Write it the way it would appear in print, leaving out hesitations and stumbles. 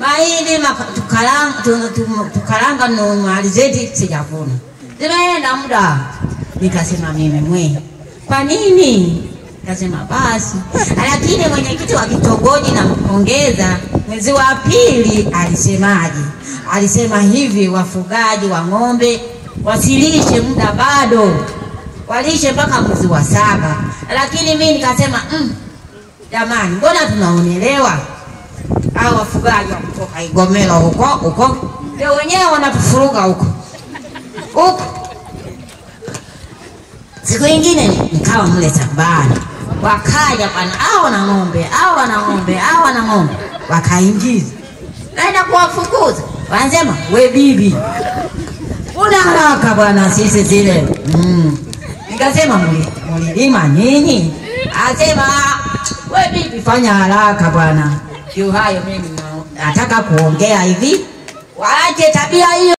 mahindi tukaranga no alizeti sijavuna. Zimeenda muda. Nikasema mimi kwa nini? Nikasema basi. Lakini mwenyekiti wa kitongoji na mpongeza, mwezi wa pili alisemaje? Alisema hivi, wafugaji wa ng'ombe wasilishe muda bado. Walishe mpaka mwezi wa 7. Lakini mimi nikasema jamani, mbona tunaonelewa? Hao wafugaji wa kutoka Igomelo huko ndio wenyewe wanatufuruga huko. Siku nyingine nikawa mle shambani. Wakaja bwana, hao na ng'ombe, wakaingiza. Naenda kuwafukuza. Wanasema, "We bibi, una haraka bwana sisi zile." Nikasema, "Mlilima nini?" Asema, "We bibi, fanya haraka bwana. Hayo mimi nataka kuongea hivi. Waache tabia hiyo."